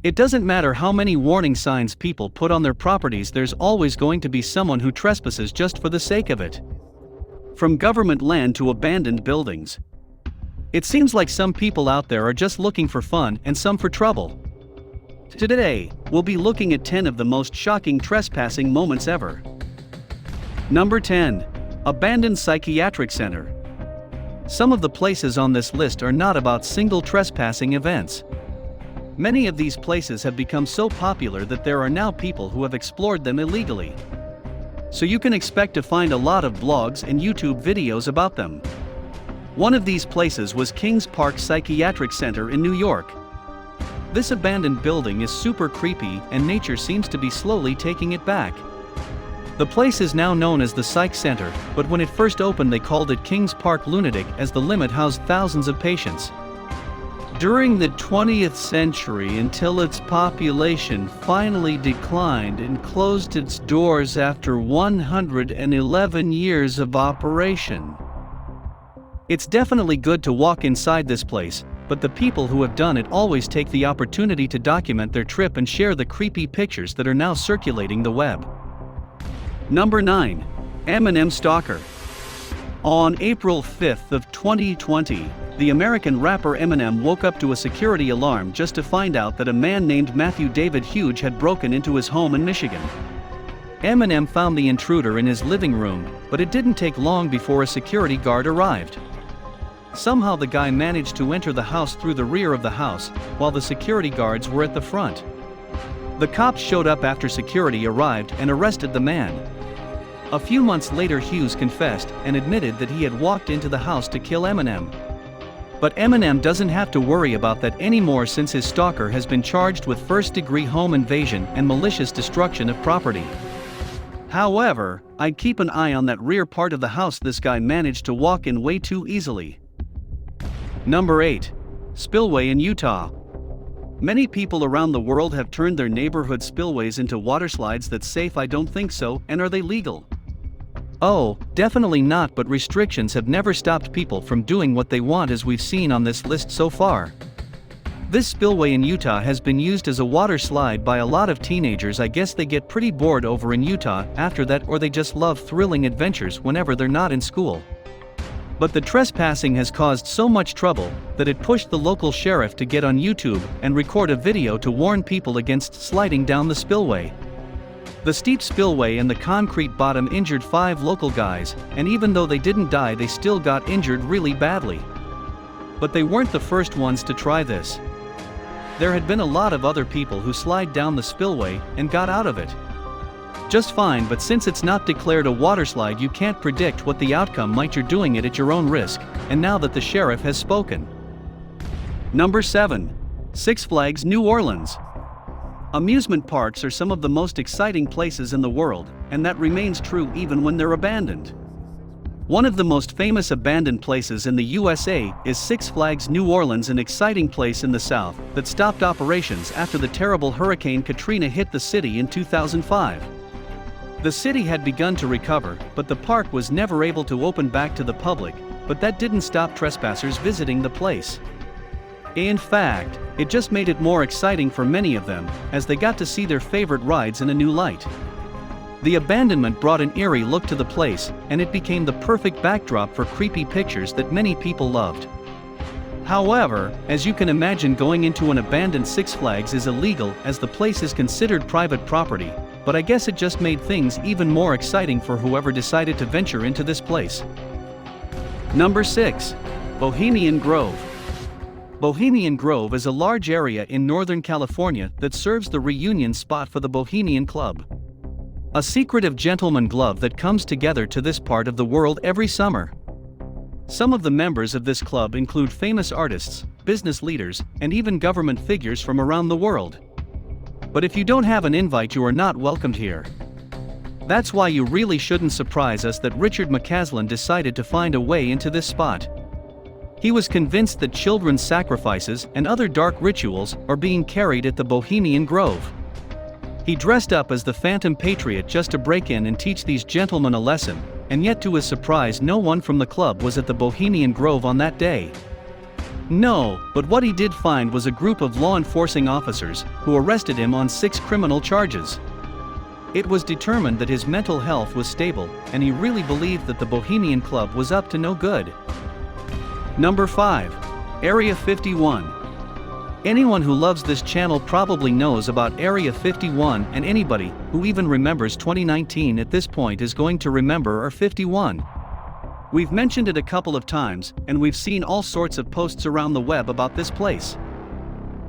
It doesn't matter how many warning signs people put on their properties, there's always going to be someone who trespasses just for the sake of it. From government land to abandoned buildings. It seems like some people out there are just looking for fun and some for trouble. Today, we'll be looking at 10 of the most shocking trespassing moments ever. Number 10. Abandoned Psychiatric Center. Some of the places on this list are not about single trespassing events. Many of these places have become so popular that there are now people who have explored them illegally. So you can expect to find a lot of blogs and YouTube videos about them. One of these places was Kings Park Psychiatric Center in New York. This abandoned building is super creepy and nature seems to be slowly taking it back. The place is now known as the Psych Center, but when it first opened they called it Kings Park Lunatic as the limit housed thousands of patients. During the 20th century, until its population finally declined and closed its doors after 111 years of operation. It's definitely good to walk inside this place, but the people who have done it always take the opportunity to document their trip and share the creepy pictures that are now circulating the web. Number 9. Eminem Stalker. On April 5th of 2020, the American rapper Eminem woke up to a security alarm just to find out that a man named Matthew David Huge had broken into his home in Michigan. Eminem found the intruder in his living room, but it didn't take long before a security guard arrived. Somehow the guy managed to enter the house through the rear of the house, while the security guards were at the front. The cops showed up after security arrived and arrested the man. A few months later Hughes confessed and admitted that he had walked into the house to kill Eminem. But Eminem doesn't have to worry about that anymore since his stalker has been charged with first-degree home invasion and malicious destruction of property. However, I'd keep an eye on that rear part of the house this guy managed to walk in way too easily. Number 8. Spillway in Utah. Many people around the world have turned their neighborhood spillways into waterslides. That's safe? I don't think so. And are they legal? Oh, definitely not, but restrictions have never stopped people from doing what they want, as we've seen on this list so far. This spillway in Utah has been used as a water slide by a lot of teenagers. I guess they get pretty bored over in Utah after that, or they just love thrilling adventures whenever they're not in school. But the trespassing has caused so much trouble that it pushed the local sheriff to get on YouTube and record a video to warn people against sliding down the spillway. The steep spillway and the concrete bottom injured 5 local guys, and even though they didn't die, they still got injured really badly. But they weren't the first ones to try this. There had been a lot of other people who slid down the spillway and got out of it just fine, but since it's not declared a waterslide, you can't predict what the outcome might. You're doing it at your own risk, and now that the sheriff has spoken. Number 7. Six Flags New Orleans. Amusement parks are some of the most exciting places in the world, and that remains true even when they're abandoned. One of the most famous abandoned places in the USA is Six Flags New Orleans, an exciting place in the South that stopped operations after the terrible Hurricane Katrina hit the city in 2005. The city had begun to recover, but the park was never able to open back to the public, but that didn't stop trespassers visiting the place. In fact, it just made it more exciting for many of them, as they got to see their favorite rides in a new light. The abandonment brought an eerie look to the place, and it became the perfect backdrop for creepy pictures that many people loved. However, as you can imagine, going into an abandoned Six Flags is illegal as the place is considered private property, but I guess it just made things even more exciting for whoever decided to venture into this place. Number 6. Bohemian Grove. Bohemian Grove is a large area in Northern California that serves the reunion spot for the Bohemian Club, a secretive gentleman club that comes together to this part of the world every summer. Some of the members of this club include famous artists, business leaders, and even government figures from around the world. But if you don't have an invite, you are not welcomed here. That's why you really shouldn't surprise us that Richard McCaslin decided to find a way into this spot. He was convinced that children's sacrifices and other dark rituals are being carried at the Bohemian Grove. He dressed up as the Phantom Patriot just to break in and teach these gentlemen a lesson, and yet to his surprise no one from the club was at the Bohemian Grove on that day. No, but what he did find was a group of law enforcing officers who arrested him on 6 criminal charges. It was determined that his mental health was stable, and he really believed that the Bohemian Club was up to no good. Number 5. Area 51. Anyone who loves this channel probably knows about Area 51, and anybody who even remembers 2019 at this point is going to remember Area 51. We've mentioned it a couple of times, and we've seen all sorts of posts around the web about this place.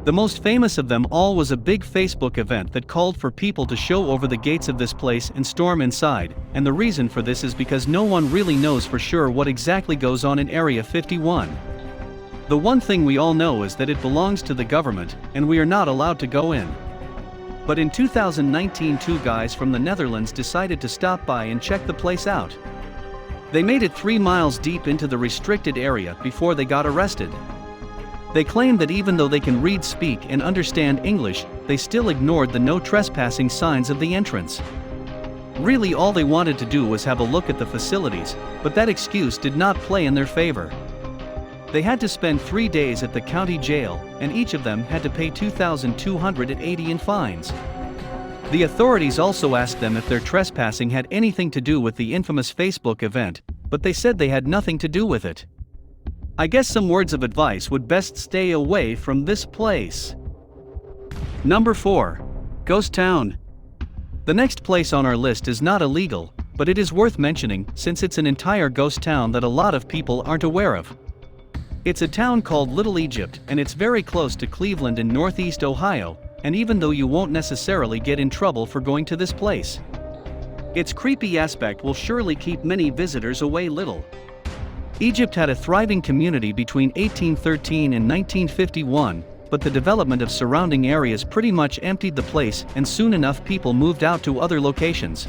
The most famous of them all was a big Facebook event that called for people to show over the gates of this place and storm inside, and the reason for this is because no one really knows for sure what exactly goes on in Area 51. The one thing we all know is that it belongs to the government, and we are not allowed to go in. But in 2019, 2 guys from the Netherlands decided to stop by and check the place out. They made it 3 miles deep into the restricted area before they got arrested. They claimed that even though they can read, speak, and understand English, they still ignored the no trespassing signs of the entrance. Really, all they wanted to do was have a look at the facilities, but that excuse did not play in their favor. They had to spend 3 days at the county jail, and each of them had to pay $2,280 in fines. The authorities also asked them if their trespassing had anything to do with the infamous Facebook event, but they said they had nothing to do with it. I guess some words of advice would best stay away from this place. Number 4. Ghost Town. The next place on our list is not illegal, but it is worth mentioning since it's an entire ghost town that a lot of people aren't aware of. It's a town called Little Egypt, and it's very close to Cleveland in Northeast Ohio, and even though you won't necessarily get in trouble for going to this place, its creepy aspect will surely keep many visitors away. Little Egypt had a thriving community between 1813 and 1951, but the development of surrounding areas pretty much emptied the place, and soon enough people moved out to other locations.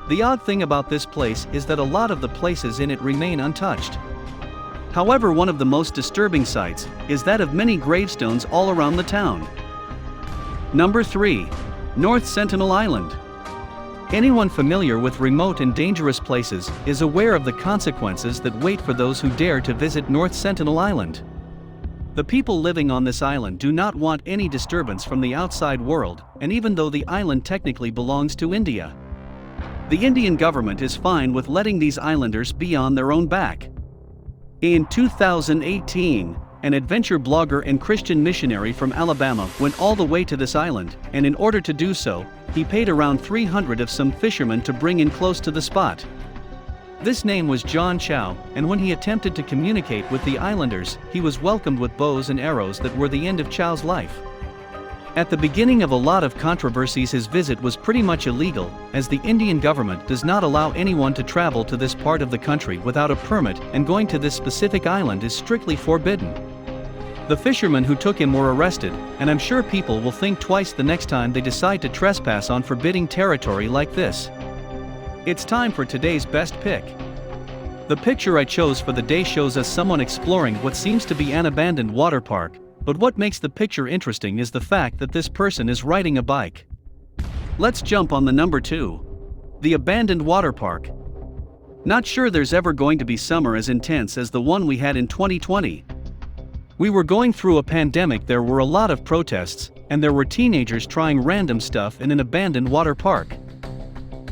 The odd thing about this place is that a lot of the places in it remain untouched. However, one of the most disturbing sights is that of many gravestones all around the town. Number 3. North Sentinel Island. Anyone familiar with remote and dangerous places is aware of the consequences that wait for those who dare to visit North Sentinel Island. The people living on this island do not want any disturbance from the outside world, and even though the island technically belongs to India, the Indian government is fine with letting these islanders be on their own back. In 2018, an adventure blogger and Christian missionary from Alabama went all the way to this island, and in order to do so, he paid around 300 of some fishermen to bring in close to the spot. This name was John Chow, and when he attempted to communicate with the islanders, he was welcomed with bows and arrows that were the end of Chow's life. At the beginning of a lot of controversies, his visit was pretty much illegal, as the Indian government does not allow anyone to travel to this part of the country without a permit, and going to this specific island is strictly forbidden. The fishermen who took him were arrested, and I'm sure people will think twice the next time they decide to trespass on forbidden territory like this. It's time for today's best pick. The picture I chose for the day shows us someone exploring what seems to be an abandoned water park, but what makes the picture interesting is the fact that this person is riding a bike. Let's jump on the number 2. The abandoned water park. Not sure there's ever going to be summer as intense as the one we had in 2020. We were going through a pandemic, there were a lot of protests, and there were teenagers trying random stuff in an abandoned water park.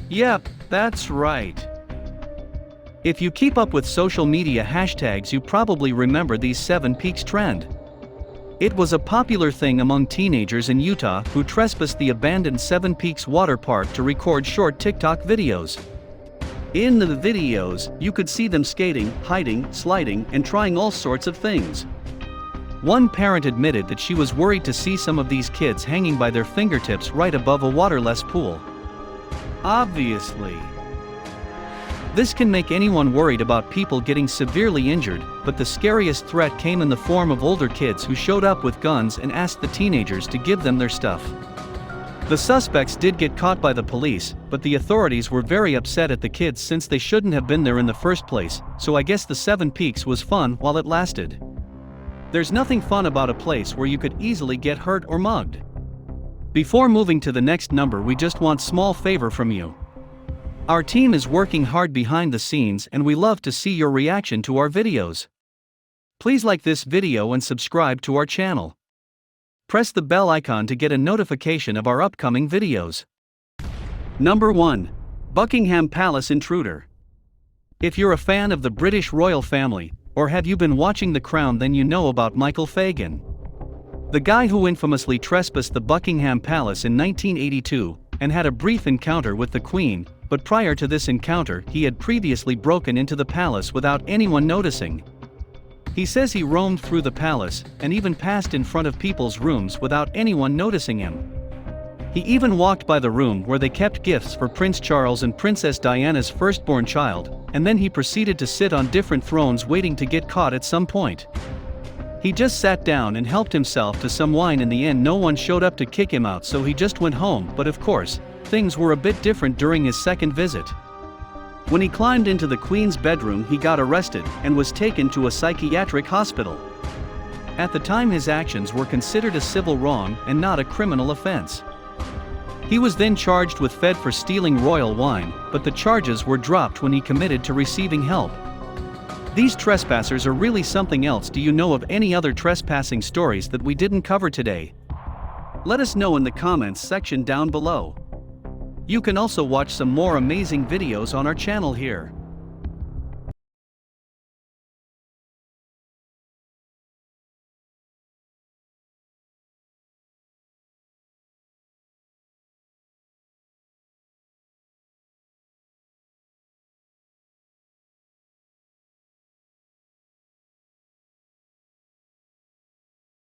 Yep, that's right. If you keep up with social media hashtags, you probably remember these 7 Peaks trend. It was a popular thing among teenagers in Utah who trespassed the abandoned 7 Peaks water park to record short TikTok videos. In the videos, you could see them skating, hiding, sliding, and trying all sorts of things. One parent admitted that she was worried to see some of these kids hanging by their fingertips right above a waterless pool. Obviously, this can make anyone worried about people getting severely injured, but the scariest threat came in the form of older kids who showed up with guns and asked the teenagers to give them their stuff. The suspects did get caught by the police, but the authorities were very upset at the kids since they shouldn't have been there in the first place, so I guess the 7 Peaks was fun while it lasted. There's nothing fun about a place where you could easily get hurt or mugged. Before moving to the next number, we just want small favor from you. Our team is working hard behind the scenes and we love to see your reaction to our videos. Please like this video and subscribe to our channel. Press the bell icon to get a notification of our upcoming videos. Number 1. Buckingham Palace Intruder. If you're a fan of the British royal family, or have you been watching The Crown, then you know about Michael Fagan. The guy who infamously trespassed the Buckingham Palace in 1982, and had a brief encounter with the Queen, but prior to this encounter he had previously broken into the palace without anyone noticing. He says he roamed through the palace, and even passed in front of people's rooms without anyone noticing him. He even walked by the room where they kept gifts for Prince Charles and Princess Diana's firstborn child, and then he proceeded to sit on different thrones waiting to get caught at some point. He just sat down and helped himself to some wine. In the end, no one showed up to kick him out, so he just went home. But of course, things were a bit different during his second visit. When he climbed into the Queen's bedroom, he got arrested and was taken to a psychiatric hospital. At the time, his actions were considered a civil wrong and not a criminal offense. He was then charged with theft for stealing royal wine, but the charges were dropped when he committed to receiving help. These trespassers are really something else. Do you know of any other trespassing stories that we didn't cover today? Let us know in the comments section down below. You can also watch some more amazing videos on our channel here.